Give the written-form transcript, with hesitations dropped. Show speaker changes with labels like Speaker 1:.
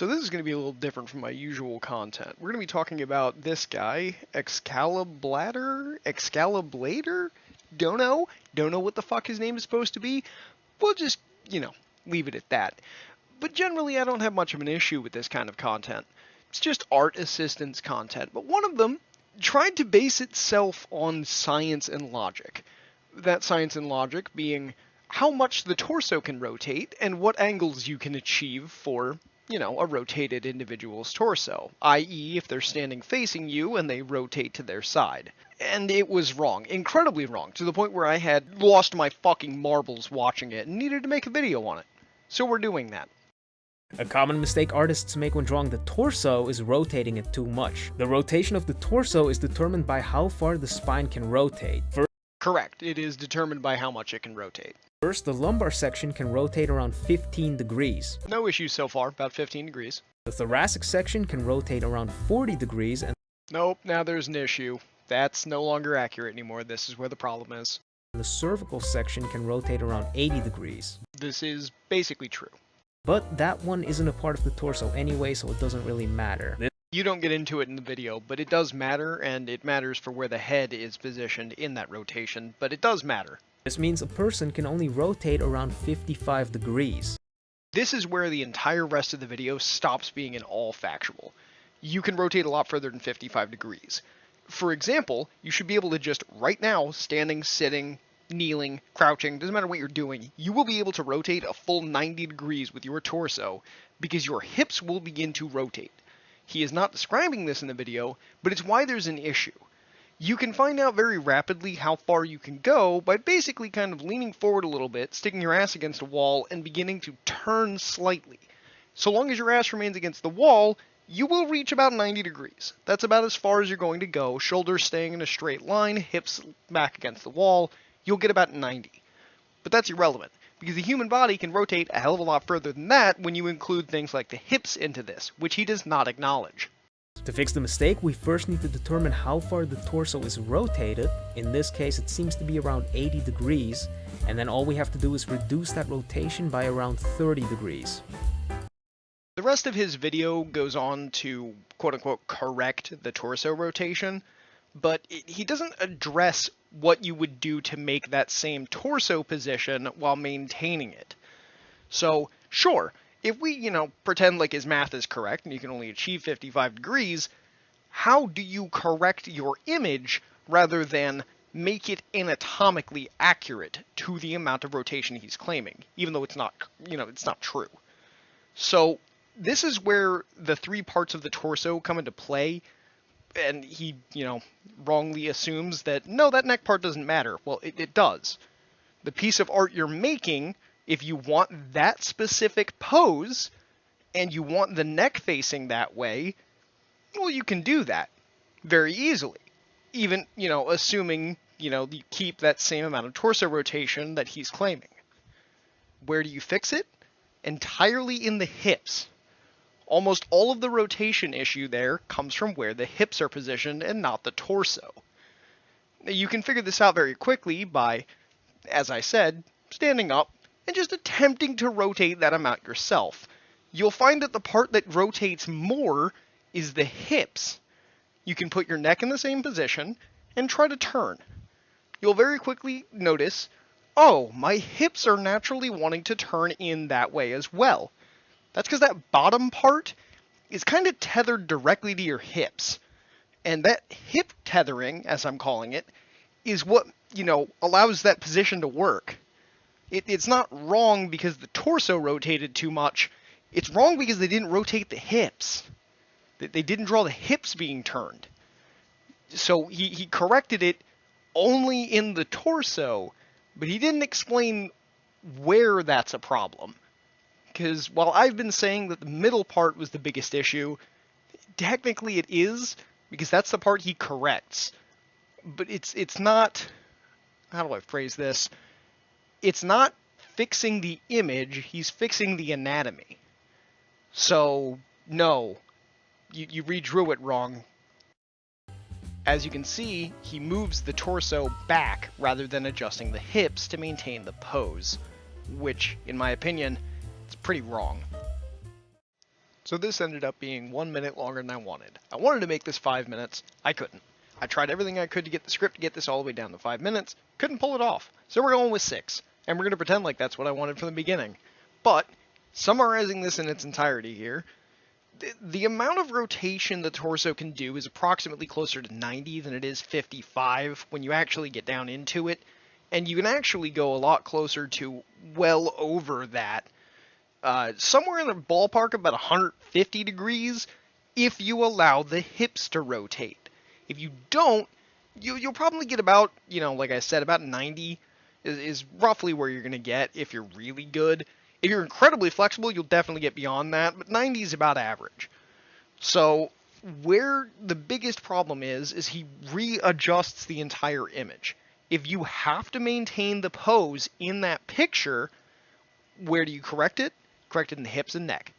Speaker 1: So this is going to be a little different from my usual content. We're going to be talking about this guy, Excaliblator? Don't know what the fuck his name is supposed to be. We'll just, leave it at that. But generally I don't have much of an issue with this kind of content. It's just art assistance content. But one of them tried to base itself on science and logic. That science and logic being how much the torso can rotate and what angles you can achieve for a rotated individual's torso, i.e. if they're standing facing you and they rotate to their side. And it was wrong, incredibly wrong, to the point where I had lost my fucking marbles watching it and needed to make a video on it. So we're doing that.
Speaker 2: A common mistake artists make when drawing the torso is rotating it too much. The rotation of the torso is determined by how far the spine can rotate.
Speaker 1: Correct, it is determined by how much it can rotate.
Speaker 2: First, the lumbar section can rotate around 15 degrees.
Speaker 1: No issues so far, about 15 degrees.
Speaker 2: The thoracic section can rotate around 40 degrees and...
Speaker 1: Nope, now there's an issue. That's no longer accurate anymore. This is where the problem is.
Speaker 2: The cervical section can rotate around 80 degrees.
Speaker 1: This is basically true.
Speaker 2: But that one isn't a part of the torso anyway, so it doesn't really matter.
Speaker 1: You don't get into it in the video, but it does matter, and it matters for where the head is positioned in that rotation, but it does matter.
Speaker 2: This means a person can only rotate around 55 degrees.
Speaker 1: This is where the entire rest of the video stops being an all factual. You can rotate a lot further than 55 degrees. For example, you should be able to just right now, standing, sitting, kneeling, crouching, doesn't matter what you're doing, you will be able to rotate a full 90 degrees with your torso because your hips will begin to rotate. He is not describing this in the video, but it's why there's an issue. You can find out very rapidly how far you can go by basically kind of leaning forward a little bit, sticking your ass against a wall, and beginning to turn slightly. So long as your ass remains against the wall, you will reach about 90 degrees. That's about as far as you're going to go, shoulders staying in a straight line, hips back against the wall, you'll get about 90. But that's irrelevant, because the human body can rotate a hell of a lot further than that when you include things like the hips into this, which he does not acknowledge.
Speaker 2: To fix the mistake, we first need to determine how far the torso is rotated. In this case, it seems to be around 80 degrees, and then all we have to do is reduce that rotation by around 30 degrees.
Speaker 1: The rest of his video goes on to, quote-unquote, correct the torso rotation, but he doesn't address what you would do to make that same torso position while maintaining it. So, sure, if we, pretend like his math is correct and you can only achieve 55 degrees, how do you correct your image rather than make it anatomically accurate to the amount of rotation he's claiming, even though it's not, it's not true. So this is where the three parts of the torso come into play, and he, wrongly assumes that, no, that neck part doesn't matter. Well, it does. The piece of art you're making, if you want that specific pose, and you want the neck facing that way, well, you can do that very easily. Even, assuming, you keep that same amount of torso rotation that he's claiming. Where do you fix it? Entirely in the hips. Almost all of the rotation issue there comes from where the hips are positioned and not the torso. You can figure this out very quickly by, as I said, standing up and just attempting to rotate that amount yourself. You'll find that the part that rotates more is the hips. You can put your neck in the same position and try to turn. You'll very quickly notice, oh, my hips are naturally wanting to turn in that way as well. That's because that bottom part is kind of tethered directly to your hips. And that hip tethering, as I'm calling it, is what, allows that position to work. It's not wrong because the torso rotated too much. It's wrong because they didn't rotate the hips. They didn't draw the hips being turned. So he corrected it only in the torso, but he didn't explain where that's a problem. Because while I've been saying that the middle part was the biggest issue, technically it is, because that's the part he corrects. But it's not, how do I phrase this? It's not fixing the image, he's fixing the anatomy. So, no, you redrew it wrong. As you can see, he moves the torso back rather than adjusting the hips to maintain the pose, which, in my opinion, it's pretty wrong. So this ended up being 1 minute longer than I wanted. I wanted to make this 5 minutes. I couldn't. I tried everything I could to get the script to get this all the way down to 5 minutes. Couldn't pull it off. So we're going with 6. And we're going to pretend like that's what I wanted from the beginning. But, summarizing this in its entirety here, the amount of rotation the torso can do is approximately closer to 90 than it is 55 when you actually get down into it. And you can actually go a lot closer to well over that. Somewhere in the ballpark of about 150 degrees if you allow the hips to rotate. If you don't, you'll probably get about, like I said, about 90 is roughly where you're going to get if you're really good. If you're incredibly flexible, you'll definitely get beyond that, but 90 is about average. So where the biggest problem is he readjusts the entire image. If you have to maintain the pose in that picture, where do you correct it? Correct it in the hips and neck.